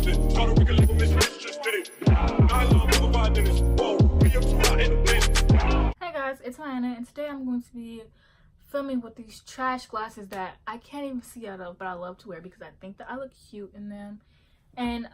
Hey guys, it's Hannah, and today I'm going to be filming with these trash glasses that I can't even see out of, but I love to wear because I think that I look cute in them. And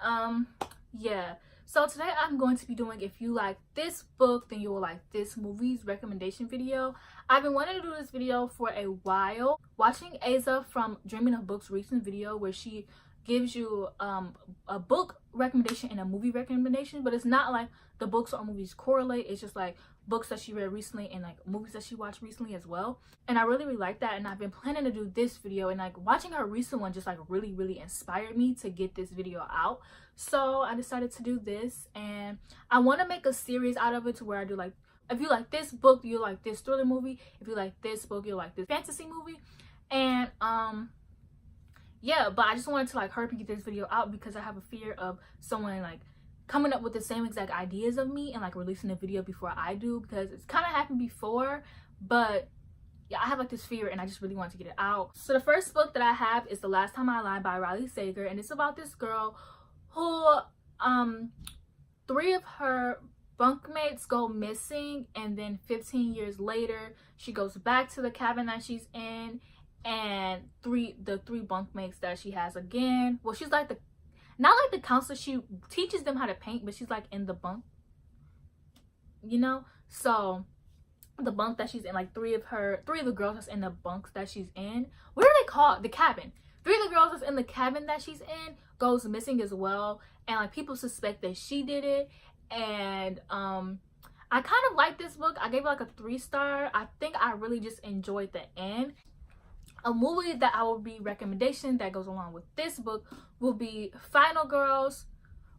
yeah, so today I'm going to be doing, if you like this book, then you will like this movie's recommendation video. I've been wanting to do this video for a while. Watching Aza from Dreaming of Books recent video where she gives you a book recommendation and a movie recommendation, but it's not like the books or movies correlate. It's just like books that she read recently and like movies that she watched recently as well. And I really like that, and I've been planning to do this video, and like watching her recent one just like really inspired me to get this video out. So I decided to do this, and I want to make a series out of it to where I do like, if you like this book, you like this thriller movie. If you like this book, you like this fantasy movie. And yeah, but I just wanted to like hurry up and get this video out because I have a fear of someone like coming up with the same exact ideas of me and like releasing a video before I do, because it's kind of happened before. But yeah, I have like this fear and I just really want to get it out. So the first book that I have is The Last Time I Lied by Riley Sager, and it's about this girl who 3 of her bunkmates go missing, and then 15 years later she goes back to the cabin that she's in, and the three bunkmates that she has again, well, she's like the, not like the counselor, she teaches them how to paint, but she's like in the bunk, you know. So the bunk that she's in, like three of the girls that's in the bunks that she's in, what are they called, the cabin, 3 of the girls that's in the cabin that she's in goes missing as well, and like people suspect that she did it. And I kind of like this book. I gave it like a 3-star. I think I really just enjoyed the end. A movie that I will be recommendation that goes along with this book will be Final Girls,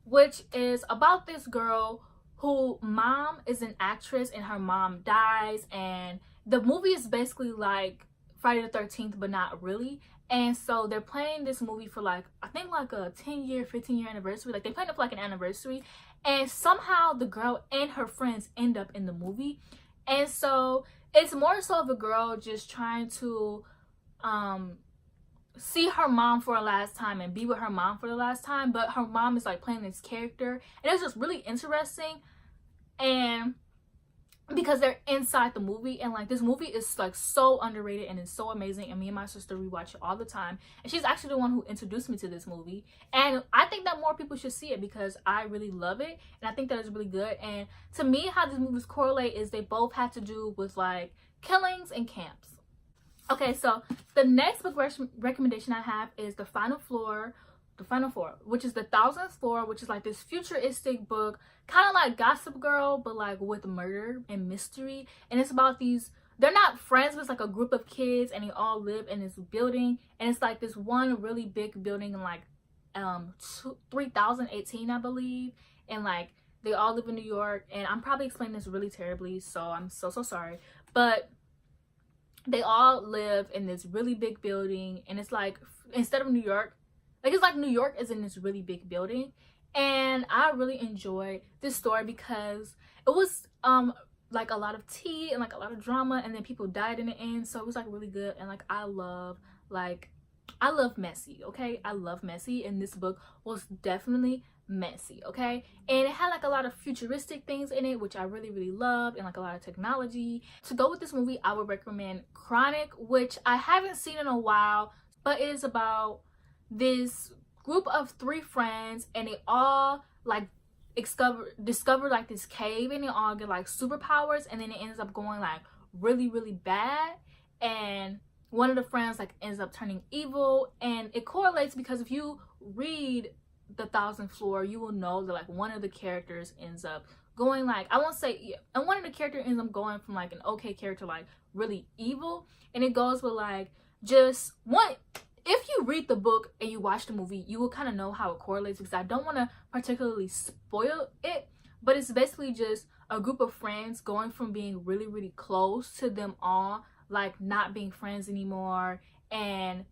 which is about this girl who mom is an actress and her mom dies, and the movie is basically like Friday the 13th but not really. And so they're playing this movie for like, I think like a 10-year 15-year anniversary, like they planned it for like an anniversary, and somehow the girl and her friends end up in the movie. And so it's more so of a girl just trying to see her mom for a last time and be with her mom for the last time, but her mom is like playing this character, and it's just really interesting. And because they're inside the movie, and like this movie is like so underrated and it's so amazing, and me and my sister rewatch it all the time, and she's actually the one who introduced me to this movie, and I think that more people should see it because I really love it, and I think that it's really good. And to me, how these movies correlate is they both have to do with like killings and camps. Okay, so the next book recommendation I have is The Final Floor, which is the 1000th floor, which is like this futuristic book, kind of like Gossip Girl, but like with murder and mystery. And it's about these, they're not friends, but it's like a group of kids, and they all live in this building, and it's like this one really big building in like 3018, I believe, and like they all live in New York. And I'm probably explaining this really terribly, so I'm so sorry, but they all live in this really big building, and it's like, instead of New York, like it's like New York is in this really big building. And I really enjoyed this story because it was like a lot of tea and like a lot of drama, and then people died in the end, so it was like really good. And like I love messy, okay? I love messy, and this book was definitely messy, okay? And it had like a lot of futuristic things in it, which I really love, and like a lot of technology. To go with this movie, I would recommend Chronic, which I haven't seen in a while, but it is about this group of 3 friends, and they all like discover like this cave, and they all get like superpowers, and then it ends up going like really bad, and one of the friends like ends up turning evil. And it correlates because if you read The 1000th Floor, you will know that like one of the characters ends up going like, I won't say, and one of the characters ends up going from like an okay character like really evil. And it goes with like just one, if you read the book and you watch the movie, you will kind of know how it correlates, because I don't want to particularly spoil it, but it's basically just a group of friends going from being really close to them all like not being friends anymore, and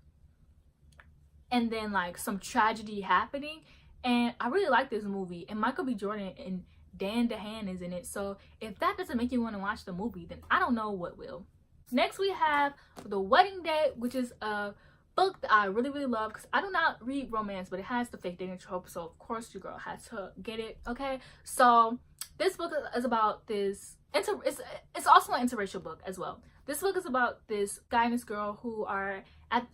then like some tragedy happening. And I really like this movie, and Michael B. Jordan and Dan DeHaan is in it, so if that doesn't make you want to watch the movie, then I don't know what will. Next we have The Wedding Date, which is a book that I really love, because I do not read romance, but it has the fake dating trope, so of course your girl has to get it. Okay, so this book is about this it's also an interracial book as well. This book is about this guy and this girl who are at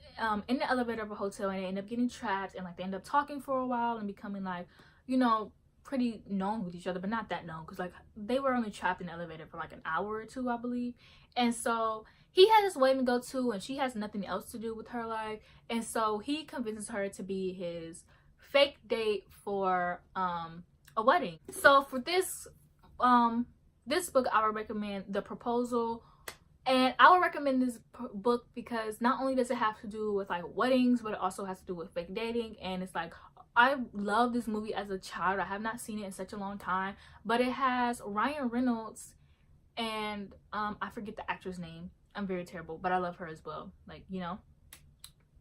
in the elevator of a hotel, and they end up getting trapped, and like they end up talking for a while and becoming like, you know, pretty known with each other, but not that known, because like they were only trapped in the elevator for like an hour or two, I believe. And so he has his wedding to go to, and she has nothing else to do with her life, and so he convinces her to be his fake date for a wedding. So for this book, I would recommend The Proposal. And I would recommend this book because not only does it have to do with like weddings, but it also has to do with fake dating. And it's like, I love this movie as a child. I have not seen it in such a long time, but it has Ryan Reynolds and I forget the actor's name. I'm very terrible, but I love her as well, like, you know.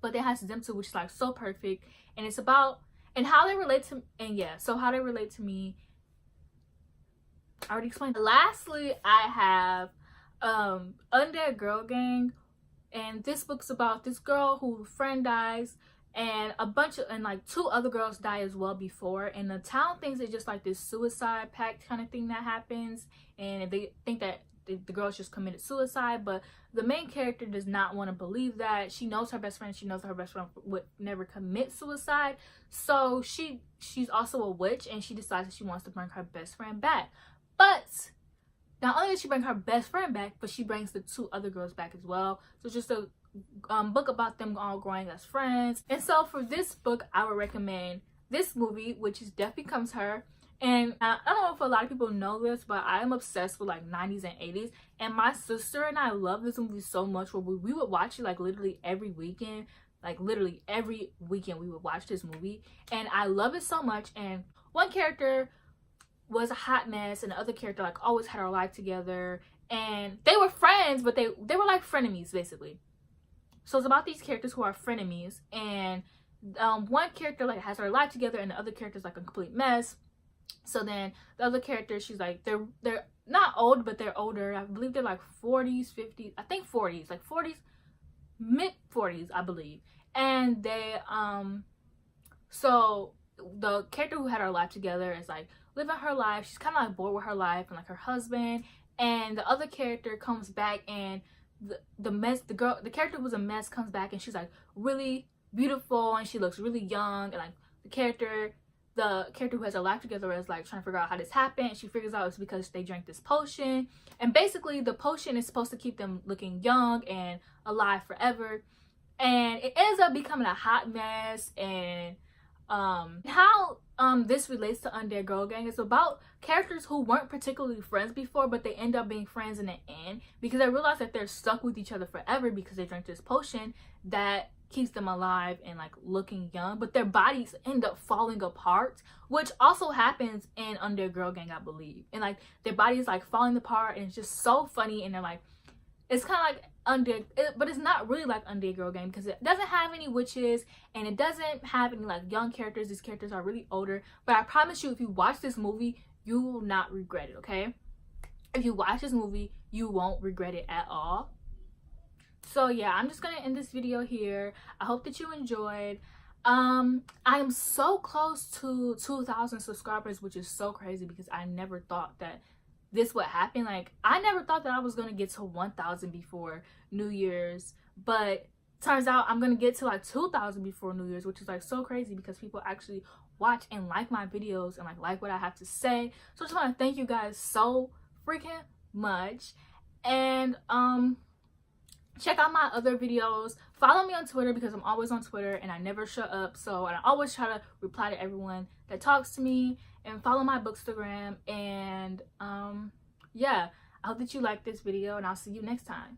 But it has them two, which is like so perfect, and it's about and how they relate to, and yeah, so how they relate to me, I already explained. Lastly, I have Undead Girl Gang, and this book's about this girl whose friend dies, and like 2 other girls die as well before, and the town thinks it's just like this suicide pact kind of thing that happens, and they think that the girls just committed suicide, but the main character does not want to believe that. She knows her best friend. She knows her best friend would never commit suicide, so she's also a witch, and she decides that she wants to bring her best friend back. But not only does she bring her best friend back, but she brings the 2 other girls back as well. So it's just a book about them all growing as friends. And so for this book, I would recommend this movie, which is Death Becomes Her. And I don't know if a lot of people know this, but I am obsessed with like 90s and 80s. And my sister and I love this movie so much, where we would watch it like literally every weekend. Like literally every weekend we would watch this movie. And I love it so much. And one character was a hot mess, and the other character like always had her life together, and they were friends, but they were like frenemies basically. So it's about these characters who are frenemies, and one character like has her life together, and the other character's like a complete mess. So then the other character, she's like, they're not old, but they're older. I believe they're like 40s, 50s, I think 40s, like 40s, mid 40s, I believe. And they so the character who had her life together is like living her life. She's kind of like bored with her life and like her husband, and the other character comes back, and the character who was a mess comes back, and she's like really beautiful, and she looks really young, and like the character who has her life together is like trying to figure out how this happened, and she figures out it's because they drank this potion, and basically the potion is supposed to keep them looking young and alive forever, and it ends up becoming a hot mess. And how this relates to Undead Girl Gang is about characters who weren't particularly friends before, but they end up being friends in the end because they realize that they're stuck with each other forever because they drank this potion that keeps them alive and like looking young, but their bodies end up falling apart, which also happens in Undead Girl Gang, I believe. And like their bodies like falling apart, and it's just so funny, and they're like, it's kind of like Undead, but it's not really like Undead Girl Gang because it doesn't have any witches, and it doesn't have any like young characters. These characters are really older, but I promise you, if you watch this movie, you will not regret it. Okay, if you watch this movie, you won't regret it at all. So yeah, I'm just gonna end this video here. I hope that you enjoyed. I am so close to 2,000 subscribers, which is so crazy because I never thought that this would happen. Like I never thought that I was gonna get to 1,000 before New Year's, but turns out I'm gonna get to like 2,000 before New Year's, which is like so crazy because people actually watch and like my videos and like what I have to say. So I just want to thank you guys so freaking much, and check out my other videos. Follow me on Twitter because I'm always on Twitter and I never shut up, so I always try to reply to everyone that talks to me. And follow my Bookstagram, and yeah, I hope that you like this video, and I'll see you next time.